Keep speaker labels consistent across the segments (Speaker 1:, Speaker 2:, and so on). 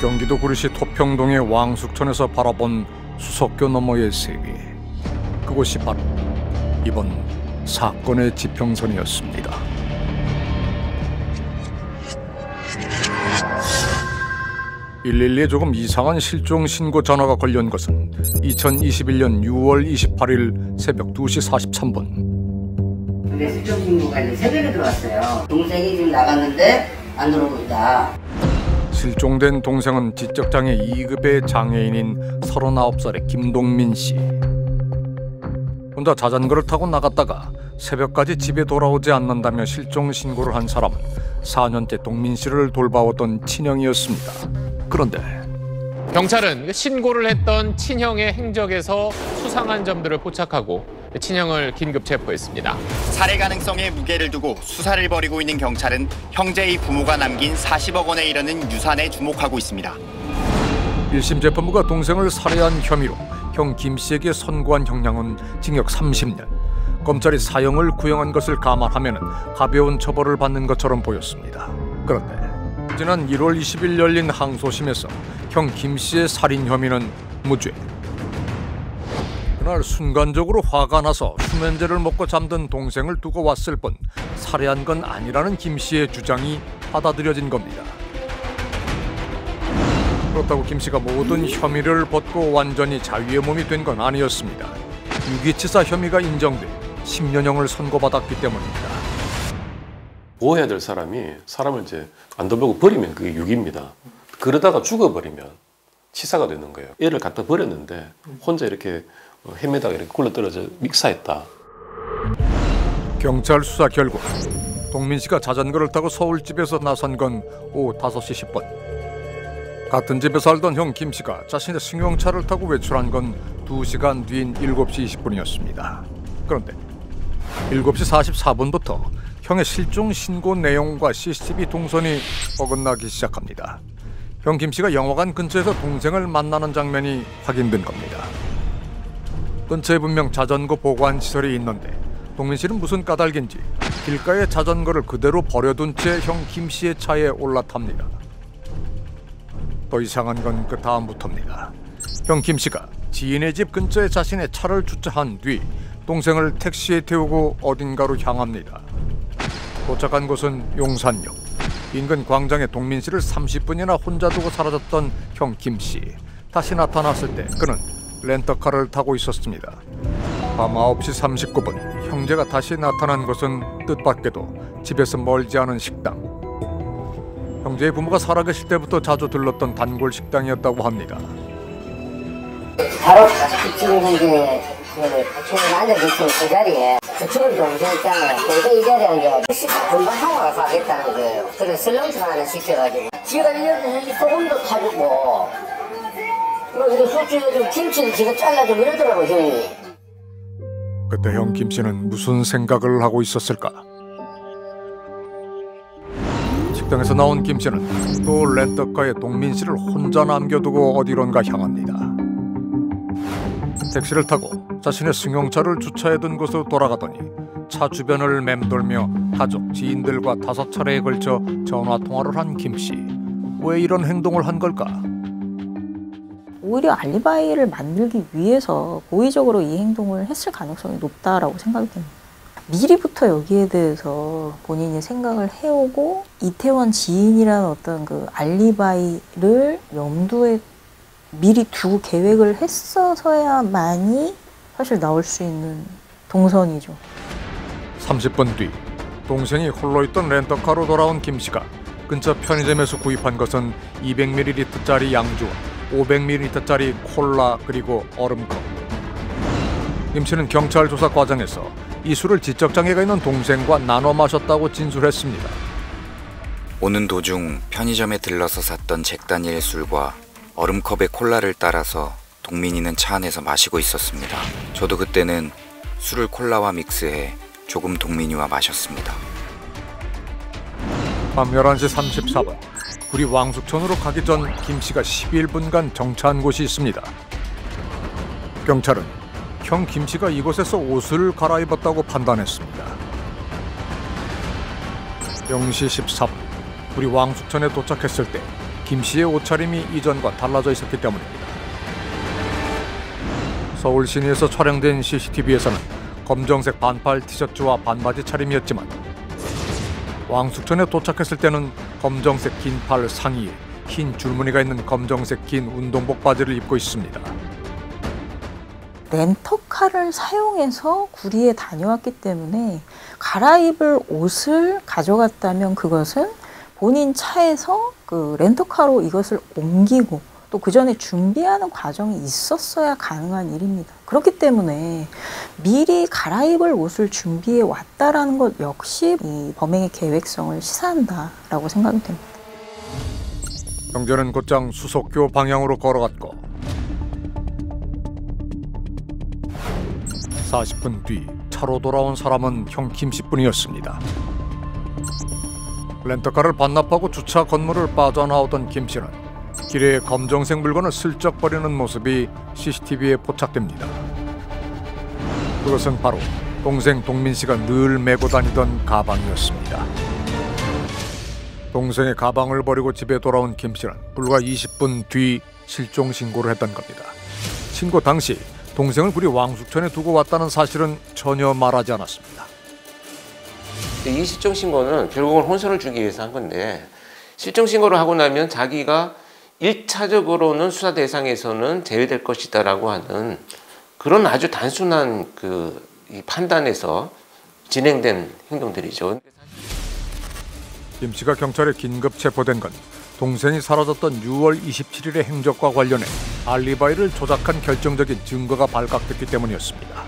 Speaker 1: 경기도 구리시 토평동의 왕숙천에서 바라본 수석교 너머의 세계. 그곳이 바로 이번 사건의 지평선이었습니다. (112) 조금 이상한 실종 신고 전화가 걸려온 것은 2021년 6월 28일 새벽 2시 43분.
Speaker 2: 근데 실종 신고가 이제 새벽에 들어왔어요. 동생이 지금 나갔는데 안 들어오고 있다.
Speaker 1: 실종된 동생은 지적장애 2급의 장애인인 39살의 김동민 씨. 혼자 자전거를 타고 나갔다가 새벽까지 집에 돌아오지 않는다며 실종 신고를 한 사람은 4년째 동민 씨를 돌봐왔던 친형이었습니다. 그런데
Speaker 3: 경찰은 신고를 했던 친형의 행적에서 수상한 점들을 포착하고 친형을 긴급 체포했습니다.
Speaker 4: 살해 가능성에 무게를 두고 수사를 벌이고 있는 경찰은 형제의 부모가 남긴 40억 원에 이르는 유산에 주목하고 있습니다.
Speaker 1: 1심 재판부가 동생을 살해한 혐의로 형 김 씨에게 선고한 형량은 징역 30년. 검찰이 사형을 구형한 것을 감안하면 가벼운 처벌을 받는 것처럼 보였습니다. 그런데 지난 1월 20일 열린 항소심에서 형 김 씨의 살인 혐의는 무죄. 그날 순간적으로 화가 나서 수면제를 먹고 잠든 동생을 두고 왔을 뿐 살해한 건 아니라는 김 씨의 주장이 받아들여진 겁니다. 그렇다고 김 씨가 모든 혐의를 벗고 완전히 자유의 몸이 된 건 아니었습니다. 유기치사 혐의가 인정돼 10년형을 선고받았기 때문입니다.
Speaker 5: 보호해야 될 사람이 사람을 이제 안 돌보고 버리면 그게 유기입니다. 그러다가 죽어버리면 치사가 되는 거예요. 애를 갖다 버렸는데 혼자 이렇게 헤매다가 이렇게 굴러떨어져 믹사했다.
Speaker 1: 경찰 수사 결과 동민 씨가 자전거를 타고 서울집에서 나선 건 오후 5시 10분. 같은 집에 살던 형 김 씨가 자신의 승용차를 타고 외출한 건 2시간 뒤인 7시 20분이었습니다. 그런데 7시 44분부터 형의 실종 신고 내용과 CCTV 동선이 어긋나기 시작합니다. 형 김 씨가 영화관 근처에서 동생을 만나는 장면이 확인된 겁니다. 근처에 분명 자전거 보관 시설이 있는데 동민 씨는 무슨 까닭인지 길가에 자전거를 그대로 버려둔 채 형 김 씨의 차에 올라탑니다. 더 이상한 건 그 다음부터입니다. 형 김 씨가 지인의 집 근처에 자신의 차를 주차한 뒤 동생을 택시에 태우고 어딘가로 향합니다. 도착한 곳은 용산역. 인근 광장에 동민 씨를 30분이나 혼자 두고 사라졌던 형 김 씨. 다시 나타났을 때 그는 렌터카를 타고 있었습니다. 밤 9시 39분 형제가 다시 나타난 곳은 뜻밖에도 집에서 멀지 않은 식당. 형제의 부모가 살아계실 때부터 자주 들렀던 단골 식당이었다고 합니다.
Speaker 2: 바로 지금 현재 친구가 앉아있는 그 자리에 그 친구 동생 있잖아요. 동생 이 자리에 이제 금방 형아가 가겠다는 거예요. 그래서 슬렁치 하나 시켜가지고 지가 이렇게 소금도 타주고 그리고 솔직히 김치도 지가 잘라주고 이러더라고 형이.
Speaker 1: 그때 형 김 씨는 무슨 생각을 하고 있었을까? 식당에서 나온 김 씨는 또 렌터카에 동민 씨를 혼자 남겨두고 어디론가 향합니다. 택시를 타고 자신의 승용차를 주차해둔 곳으로 돌아가더니 차 주변을 맴돌며 가족, 지인들과 5차례에 걸쳐 전화통화를 한 김 씨. 왜 이런 행동을 한 걸까?
Speaker 6: 오히려 알리바이를 만들기 위해서 고의적으로 이 행동을 했을 가능성이 높다라고 생각이 됩니다. 미리부터 여기에 대해서 본인이 생각을 해오고 이태원 지인이라는 어떤 그 알리바이를 염두에 미리 두고 계획을 했어서야만이 사실 나올 수 있는 동선이죠.
Speaker 1: 30분 뒤 동생이 홀로 있던 렌터카로 돌아온 김 씨가 근처 편의점에서 구입한 것은 200ml짜리 양주와 500ml짜리 콜라 그리고 얼음컵. 김 씨는 경찰 조사 과정에서 이 술을 지적장애가 있는 동생과 나눠 마셨다고 진술했습니다.
Speaker 7: 오는 도중 편의점에 들러서 샀던 잭 다니엘 술과 얼음컵에 콜라를 따라서 동민이는 차 안에서 마시고 있었습니다. 저도 그때는 술을 콜라와 믹스해 조금 동민이와 마셨습니다.
Speaker 1: 밤 11시 34분 구리 왕숙천으로 가기 전 김 씨가 11분간 정차한 곳이 있습니다. 경찰은 형 김 씨가 이곳에서 옷을 갈아입었다고 판단했습니다. 0시 14분 구리 왕숙천에 도착했을 때 김 씨의 옷차림이 이전과 달라져 있었기 때문입니다. 서울 시내에서 촬영된 CCTV에서는 검정색 반팔 티셔츠와 반바지 차림이었지만 왕숙천에 도착했을 때는 검정색 긴팔 상의에 흰 줄무늬가 있는 검정색 긴 운동복 바지를 입고 있습니다.
Speaker 6: 렌터카를 사용해서 구리에 다녀왔기 때문에 갈아입을 옷을 가져갔다면 그것은 본인 차에서 그 렌터카로 이것을 옮기고 또 그 전에 준비하는 과정이 있었어야 가능한 일입니다. 그렇기 때문에 미리 갈아입을 옷을 준비해 왔다라는 것 역시 이 범행의 계획성을 시사한다라고 생각이 됩니다.
Speaker 1: 경찰은 곧장 수속교 방향으로 걸어갔고 40분 뒤 차로 돌아온 사람은 형 김씨뿐이었습니다. 렌터카를 반납하고 주차 건물을 빠져나오던 김씨는 길에 검정색 물건을 슬쩍 버리는 모습이 CCTV에 포착됩니다. 그것은 바로 동생 동민씨가 늘 메고 다니던 가방이었습니다. 동생의 가방을 버리고 집에 돌아온 김씨는 불과 20분 뒤 실종 신고를 했던 겁니다. 신고 당시 동생을 부리 왕숙천에 두고 왔다는 사실은 전혀 말하지 않았습니다.
Speaker 8: 이 실종 신고는 결국은 혼선을 주기 위해서 한 건데, 실종 신고를 하고 나면 자기가 1차적으로는 수사 대상에서는 제외될 것이다라고 하는 그런 아주 단순한 이 판단에서 진행된 행동들이죠.
Speaker 1: 김 씨가 경찰에 긴급 체포된 건 동생이 사라졌던 6월 27일의 행적과 관련해 알리바이를 조작한 결정적인 증거가 발각됐기 때문이었습니다.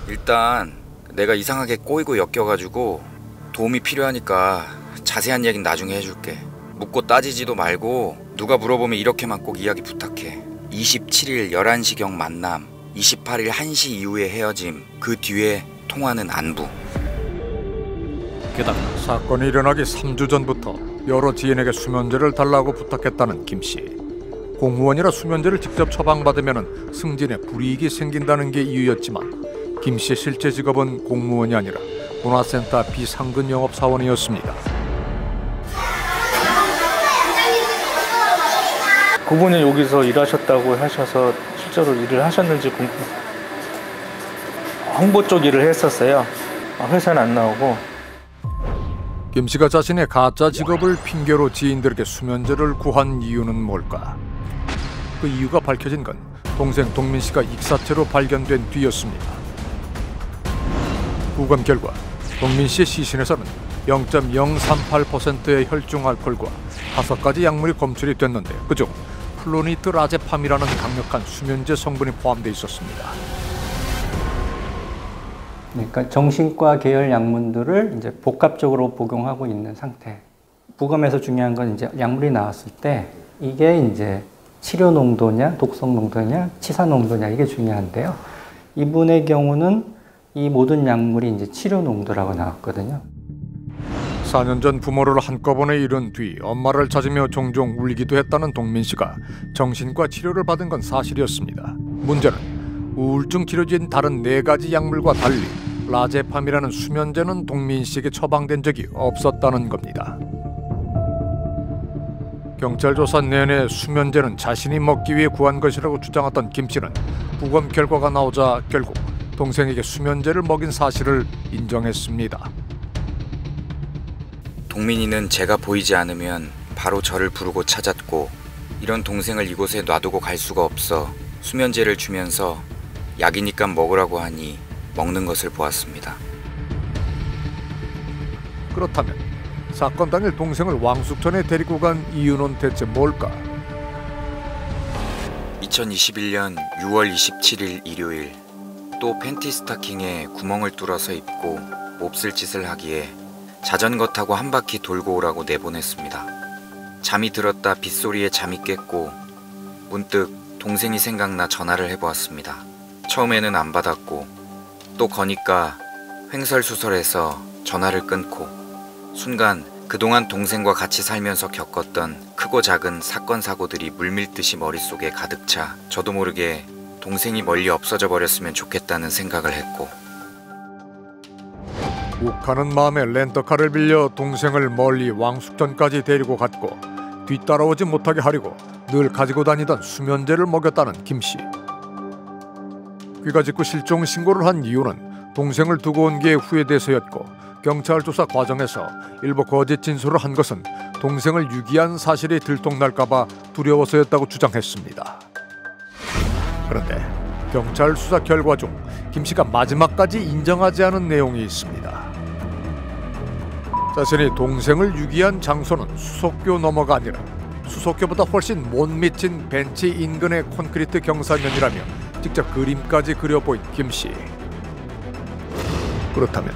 Speaker 7: 일단 내가 이상하게 꼬이고 엮여가지고 도움이 필요하니까 자세한 얘기는 나중에 해줄게. 묻고 따지지도 말고 누가 물어보면 이렇게만 꼭 이야기 부탁해. 27일 11시경 만남, 28일 1시 이후에 헤어짐, 그 뒤에 통화는 안부.
Speaker 1: 게다가 사건이 일어나기 3주 전부터 여러 지인에게 수면제를 달라고 부탁했다는 김 씨. 공무원이라 수면제를 직접 처방받으면 승진에 불이익이 생긴다는 게 이유였지만 김 씨의 실제 직업은 공무원이 아니라 문화센터 비상근 영업사원이었습니다.
Speaker 9: 그분은 여기서 일하셨다고 하셔서 실제로 일을 하셨는지 홍보 쪽 일을 했었어요. 회사는 안 나오고.
Speaker 1: 김 씨가 자신의 가짜 직업을 핑계로 지인들에게 수면제를 구한 이유는 뭘까? 그 이유가 밝혀진 건 동생 동민 씨가 익사체로 발견된 뒤였습니다. 부검 결과 동민 씨의 시신에서는 0.038%의 혈중 알코올과 5가지 약물이 검출이 됐는데 그중 플로니트라제팜이라는 강력한 수면제 성분이 포함되어 있었습니다.
Speaker 10: 그러니까 정신과 계열 약물들을 이제 복합적으로 복용하고 있는 상태. 부검에서 중요한 건 이제 약물이 나왔을 때 이게 이제 치료 농도냐, 독성 농도냐, 치사 농도냐 이게 중요한데요. 이분의 경우는 이 모든 약물이 이제 치료 농도라고 나왔거든요.
Speaker 1: 4년 전 부모를 한꺼번에 잃은 뒤 엄마를 찾으며 종종 울기도 했다는 동민 씨가 정신과 치료를 받은 건 사실이었습니다. 문제는 우울증 치료제인 다른 4가지 약물과 달리 라제팜이라는 수면제는 동민 씨에게 처방된 적이 없었다는 겁니다. 경찰 조사 내내 수면제는 자신이 먹기 위해 구한 것이라고 주장했던 김 씨는 부검 결과가 나오자 결국 동생에게 수면제를 먹인 사실을 인정했습니다.
Speaker 7: 동민이는 제가 보이지 않으면 바로 저를 부르고 찾았고 이런 동생을 이곳에 놔두고 갈 수가 없어 수면제를 주면서 약이니까 먹으라고 하니 먹는 것을 보았습니다.
Speaker 1: 그렇다면 사건 당일 동생을 왕숙천에 데리고 간 이유는 대체 뭘까?
Speaker 7: 2021년 6월 27일 일요일 또 팬티 스타킹에 구멍을 뚫어서 입고 몹쓸 짓을 하기에 자전거 타고 한 바퀴 돌고 오라고 내보냈습니다. 잠이 들었다 빗소리에 잠이 깼고 문득 동생이 생각나 전화를 해보았습니다. 처음에는 안 받았고 또 거니까 횡설수설해서 전화를 끊고 순간 그동안 동생과 같이 살면서 겪었던 크고 작은 사건 사고들이 물밀듯이 머릿속에 가득 차 저도 모르게 동생이 멀리 없어져 버렸으면 좋겠다는 생각을 했고
Speaker 1: 욱하는 마음에 렌터카를 빌려 동생을 멀리 왕숙전까지 데리고 갔고 뒤따라오지 못하게 하려고 늘 가지고 다니던 수면제를 먹였다는 김씨. 귀가 짖고 실종 신고를 한 이유는 동생을 두고 온 게 후회돼서였고 경찰 조사 과정에서 일부 거짓 진술을 한 것은 동생을 유기한 사실이 들통날까봐 두려워서였다고 주장했습니다. 그런데 경찰 수사 결과 중 김씨가 마지막까지 인정하지 않은 내용이 있습니다. 자신이 동생을 유기한 장소는 수속교 너머가 아니라 수속교보다 훨씬 못 미친 벤치 인근의 콘크리트 경사면이라며 직접 그림까지 그려보인 김씨. 그렇다면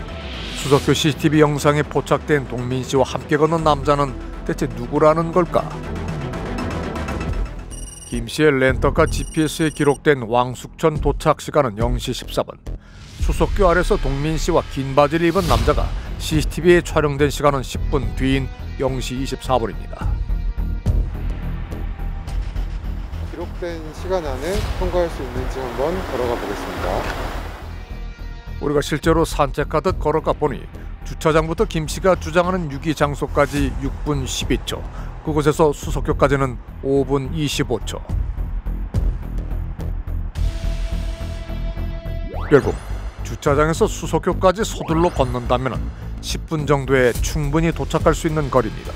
Speaker 1: 수속교 CCTV 영상에 포착된 동민씨와 함께 걷는 남자는 대체 누구라는 걸까? 김씨의 렌터카 GPS에 기록된 왕숙천 도착 시간은 0시 14분. 수속교 아래서 동민씨와 긴 바지를 입은 남자가 CCTV에 촬영된 시간은 10분 뒤인 0시 24분입니다.
Speaker 11: 기록된 시간 안에 통과할 수 있는지 한번 걸어가 보겠습니다.
Speaker 1: 우리가 실제로 산책하듯 걸어가 보니 주차장부터 김씨가 주장하는 유기 장소까지 6분 12초, 그곳에서 수속교까지는 5분 25초. 결국 주차장에서 수속교까지 서둘러 걷는다면 10분 정도에 충분히 도착할 수 있는 거리입니다.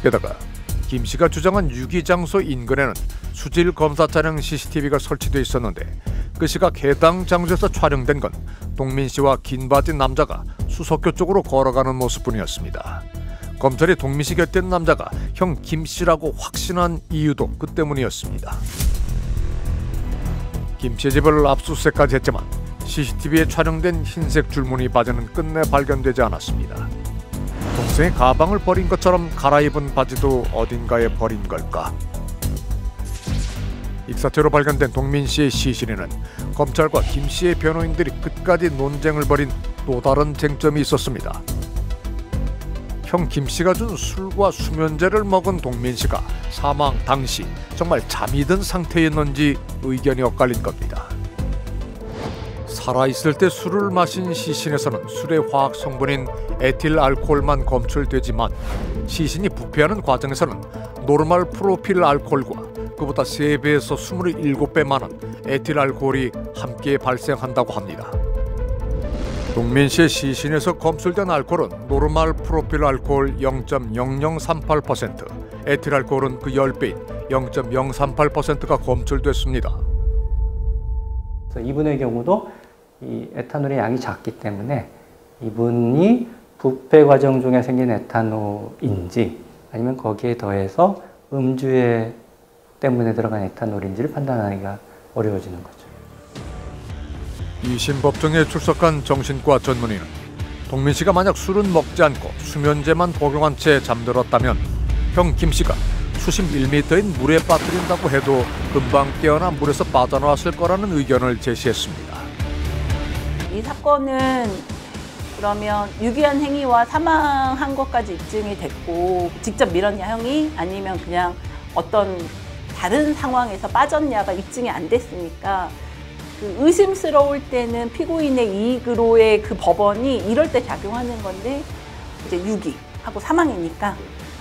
Speaker 1: 게다가 김씨가 주장한 유기장소 인근에는 수질 검사 차량 CCTV가 설치되어 있었는데 그 시각 해당 장소에서 촬영된 건 동민씨와 긴 바지 남자가 수속교 쪽으로 걸어가는 모습뿐이었습니다. 검찰이 동민씨 곁에 있는 남자가 형 김씨라고 확신한 이유도 그 때문이었습니다. 김씨 집을 압수수색까지 했지만 CCTV에 촬영된 흰색 줄무늬 바지는 끝내 발견되지 않았습니다. 동생의 가방을 버린 것처럼 갈아입은 바지도 어딘가에 버린 걸까? 익사체로 발견된 동민씨의 시신에는 검찰과 김씨의 변호인들이 끝까지 논쟁을 벌인 또 다른 쟁점이 있었습니다. 형 김씨가 준 술과 수면제를 먹은 동민씨가 사망 당시 정말 잠이 든 상태였는지 의견이 엇갈린 겁니다. 살아있을 때 술을 마신 시신에서는 술의 화학 성분인 에틸 알코올만 검출되지만 시신이 부패하는 과정에서는 노르말 프로필 알코올과 그보다 3배에서 27배 많은 에틸 알코올이 함께 발생한다고 합니다. 동민씨의 시신에서 검출된 알코올은 노르말 프로필 알코올 0.0038%, 에틸 알코올은 그 10배인 0.038%가 검출됐습니다.
Speaker 10: 이분의 경우도 이 에탄올의 양이 작기 때문에 이분이 부패 과정 중에 생긴 에탄올인지 아니면 거기에 더해서 음주에 때문에 들어간 에탄올인지를 판단하기가 어려워지는 거죠.
Speaker 1: 2심 법정에 출석한 정신과 전문의는 동민씨가 만약 술은 먹지 않고 수면제만 복용한 채 잠들었다면 형 김씨가 수심 1m인 물에 빠뜨린다고 해도 금방 깨어나 물에서 빠져나왔을 거라는 의견을 제시했습니다.
Speaker 12: 이 사건은 그러면 유기한 행위와 사망한 것까지 입증이 됐고 직접 밀었냐 형이 아니면 그냥 어떤 다른 상황에서 빠졌냐가 입증이 안 됐으니까 그 의심스러울 때는 피고인의 이익으로의 그 법원이 이럴 때 작용하는 건데 이제 유기하고 사망이니까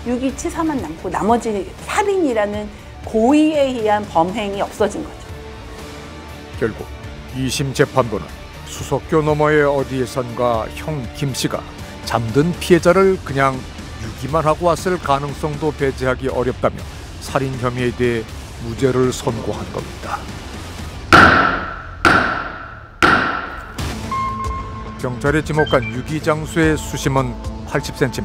Speaker 12: 유기치사만 남고 나머지 살인이라는 고의에 의한 범행이 없어진 거죠.
Speaker 1: 결국 2심 재판부는 수속교 너머의 어디에선가 형 김씨가 잠든 피해자를 그냥 유기만 하고 왔을 가능성도 배제하기 어렵다며 살인 혐의에 대해 무죄를 선고한 겁니다. 경찰이 지목한 유기장소의 수심은 80cm.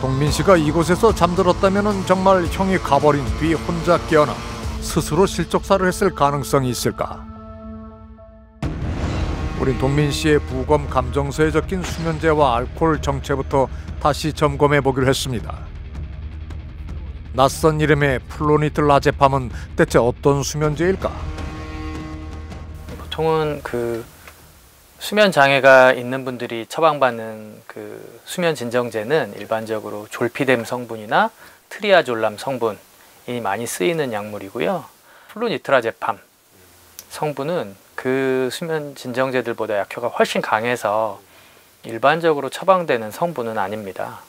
Speaker 1: 동민씨가 이곳에서 잠들었다면 정말 형이 가버린 뒤 혼자 깨어나 스스로 실족사를 했을 가능성이 있을까? 우린 동민씨의 부검 감정서에 적힌 수면제와 알코올 정체부터 다시 점검해 보기로 했습니다. 낯선 이름의 플로니틀라제팜은 대체 어떤 수면제일까?
Speaker 13: 보통은 그 수면 장애가 있는 분들이 처방받는 그 수면 진정제는 일반적으로 졸피뎀 성분이나 트리아졸람 성분이 많이 쓰이는 약물이고요. 플로니트라제팜 성분은 그 수면 진정제들보다 약효가 훨씬 강해서 일반적으로 처방되는 성분은 아닙니다.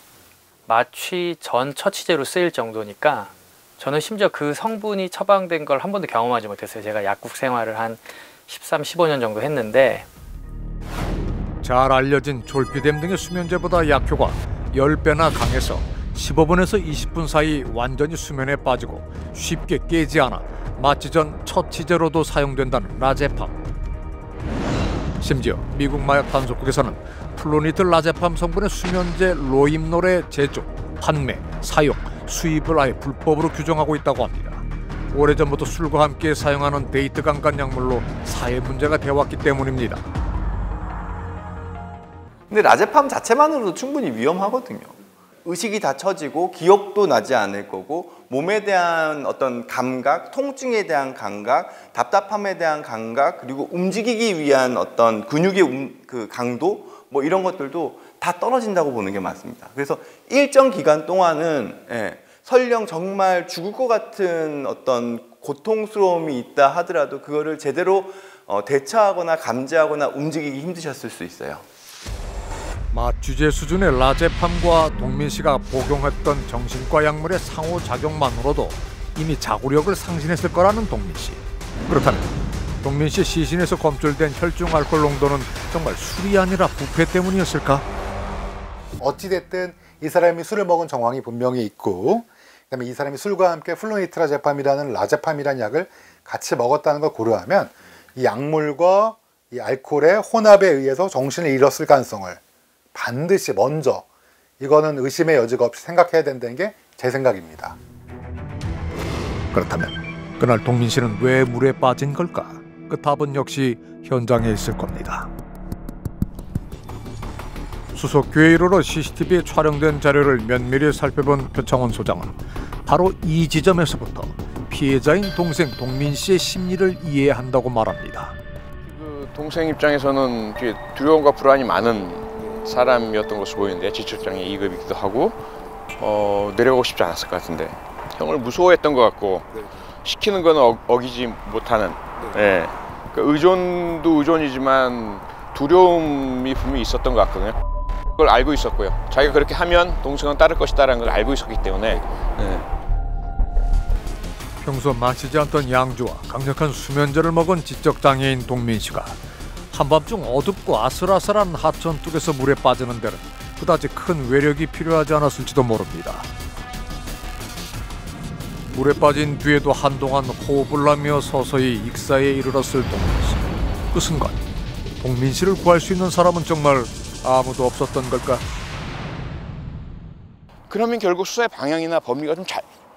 Speaker 13: 마취 전 처치제로 쓰일 정도니까 저는 심지어 그 성분이 처방된 걸 한 번도 경험하지 못했어요. 제가 약국 생활을 한 13, 15년 정도 했는데.
Speaker 1: 잘 알려진 졸피뎀 등의 수면제보다 약효가 10배나 강해서 15분에서 20분 사이 완전히 수면에 빠지고 쉽게 깨지 않아 마취 전 처치제로도 사용된다는 라제팜. 심지어 미국 마약 단속국에서는 플로니트 라제팜 성분의 수면제 로임놀의 제조, 판매, 사용, 수입을 아예 불법으로 규정하고 있다고 합니다. 오래전부터 술과 함께 사용하는 데이트 강간 약물로 사회 문제가 되어왔기 때문입니다.
Speaker 14: 근데 라제팜 자체만으로도 충분히 위험하거든요. 의식이 다 처지고 기억도 나지 않을 거고 몸에 대한 어떤 감각, 통증에 대한 감각, 답답함에 대한 감각, 그리고 움직이기 위한 어떤 근육의 그 강도 뭐 이런 것들도 다 떨어진다고 보는 게 맞습니다. 그래서 일정 기간 동안은 설령 정말 죽을 것 같은 어떤 고통스러움이 있다 하더라도 그거를 제대로 대처하거나 감지하거나 움직이기 힘드셨을 수 있어요.
Speaker 1: 마취제 수준의 라제팜과 동민 씨가 복용했던 정신과 약물의 상호작용만으로도 이미 자구력을 상실했을 거라는 동민 씨. 그렇다면 동민 씨 시신에서 검출된 혈중 알코올 농도는 정말 술이 아니라 부패 때문이었을까?
Speaker 15: 어찌됐든 이 사람이 술을 먹은 정황이 분명히 있고, 그다음에 이 사람이 술과 함께 플로니트라제팜이라는 라제팜이라는 약을 같이 먹었다는 걸 고려하면 이 약물과 이 알코올의 혼합에 의해서 정신을 잃었을 가능성을 반드시 먼저, 이거는 의심의 여지가 없이 생각해야 된다는 게 제 생각입니다.
Speaker 1: 그렇다면 그날 동민 씨는 왜 물에 빠진 걸까? 그 답은 역시 현장에 있을 겁니다. 수석 교회 1호로 CCTV에 촬영된 자료를 면밀히 살펴본 표창원 소장은 바로 이 지점에서부터 피해자인 동생 동민 씨의 심리를 이해한다고 말합니다.
Speaker 16: 그 동생 입장에서는 두려움과 불안이 많은 사람이었던 것으로 보이는데, 지적장애 2급이기도 하고 내려가고 싶지 않았을 것 같은데 형을 무서워했던 것 같고 시키는 건 어기지 못하는, 그 의존도 의존이지만 두려움이 분명히 있었던 것 같거든요. 그걸 알고 있었고요. 자기가 그렇게 하면 동생은 따를 것이다라는 걸 알고 있었기 때문에.
Speaker 1: 평소 마시지 않던 양주와 강력한 수면제를 먹은 지적장애인 동민 씨가 한밤중 어둡고 아슬아슬한 하천 뚝에서 물에 빠지는 데는 그다지 큰 외력이 필요하지 않았을지도 모릅니다. 물에 빠진 뒤에도 한동안 호흡을 하며 서서히 익사에 이르렀을 동민 씨. 그 순간 동민 씨를 구할 수 있는 사람은 정말 아무도 없었던 걸까?
Speaker 16: 그러면 결국 수사의 방향이나 범위가 좀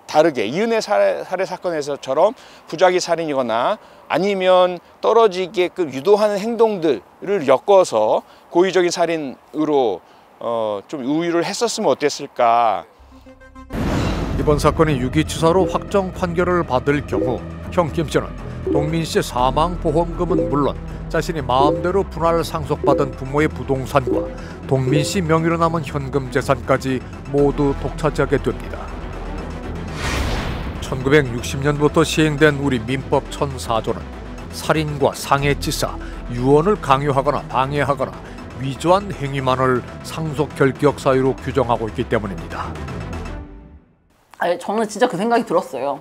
Speaker 16: 다르게, 이은혜 살해 사건에서처럼 부작위 살인이거나 아니면 떨어지게끔 유도하는 행동들을 엮어서 고의적인 살인으로 좀 우유를 했었으면 어땠을까.
Speaker 1: 이번 사건이 유기치사로 확정 판결을 받을 경우 형 김 씨는 동민 씨의 사망 보험금은 물론 자신이 마음대로 분할 상속받은 부모의 부동산과 동민 씨 명의로 남은 현금 재산까지 모두 독차지하게 됩니다. 1960년부터 시행된 우리 민법 1004조는 살인과 상해치사, 유언을 강요하거나 방해하거나 위조한 행위만을 상속 결격 사유로 규정하고 있기 때문입니다.
Speaker 12: 저는 진짜 그 생각이 들었어요.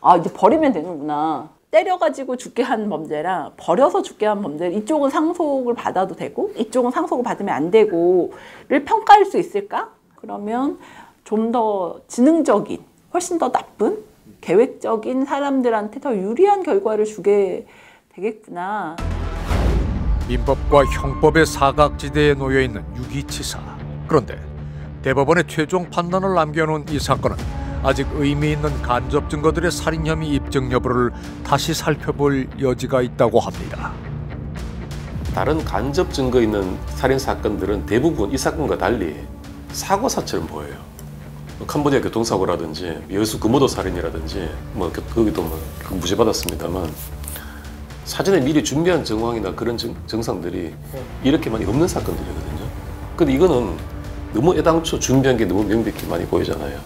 Speaker 12: 아, 이제 버리면 되는구나. 때려가지고 죽게 한 범죄랑 버려서 죽게 한 범죄, 이쪽은 상속을 받아도 되고 이쪽은 상속을 받으면 안 되고를 평가할 수 있을까? 그러면 좀 더 지능적인, 훨씬 더 나쁜, 계획적인 사람들한테 더 유리한 결과를 주게 되겠구나.
Speaker 1: 민법과 형법의 사각지대에 놓여있는 유기치사. 그런데 대법원의 최종 판단을 남겨놓은 이 사건은 아직 의미 있는 간접 증거들의 살인 혐의 입증 여부를 다시 살펴볼 여지가 있다고 합니다.
Speaker 5: 다른 간접 증거 있는 살인 사건들은 대부분 이 사건과 달리 사고사처럼 보여요. 캄보디아 교통사고라든지 여수 금오도 살인이라든지 거기도 무죄받았습니다만 사전에 미리 준비한 정황이나 그런 정상들이 이렇게 많이 없는 사건들이거든요. 근데 이거는 너무 애당초 준비한 게 너무 명백히 많이 보이잖아요.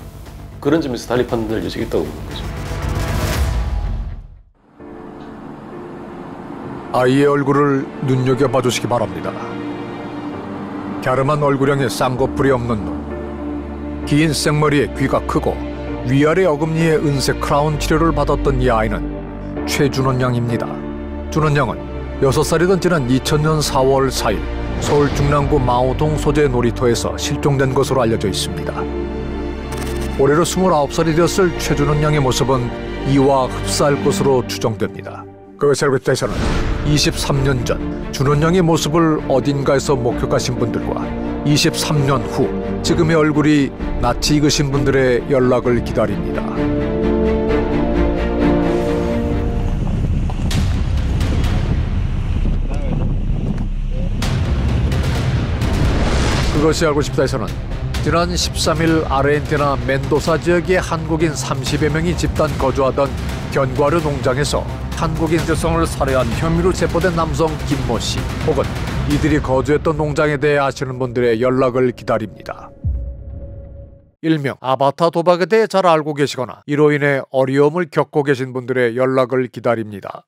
Speaker 5: 그런 점에서 달리 판단할 여지가 있다고 보는 거죠.
Speaker 1: 아이의 얼굴을 눈여겨봐 주시기 바랍니다. 갸름한 얼굴형에 쌍꺼풀이 없는 눈, 긴 생머리에 귀가 크고 위아래 어금니에 은색 크라운 치료를 받았던 이 아이는 최준원 양입니다. 준원 양은 6살이던 지난 2000년 4월 4일 서울 중랑구 마오동 소재 놀이터에서 실종된 것으로 알려져 있습니다. 올해로 29살이 되었을 최준원 양의 모습은 이와 흡사할 것으로 추정됩니다. 그것에 알고 있다에서는 23년 전 준원 양의 모습을 어딘가에서 목격하신 분들과 23년 후 지금의 얼굴이 낯이 익으신 분들의 연락을 기다립니다. 그것이 알고 싶다에서는 지난 13일 아르헨티나 멘도사 지역의 한국인 30여 명이 집단 거주하던 견과류 농장에서 한국인 여성을 살해한 혐의로 체포된 남성 김모 씨 혹은 이들이 거주했던 농장에 대해 아시는 분들의 연락을 기다립니다. 일명 아바타 도박에 대해 잘 알고 계시거나 이로 인해 어려움을 겪고 계신 분들의 연락을 기다립니다.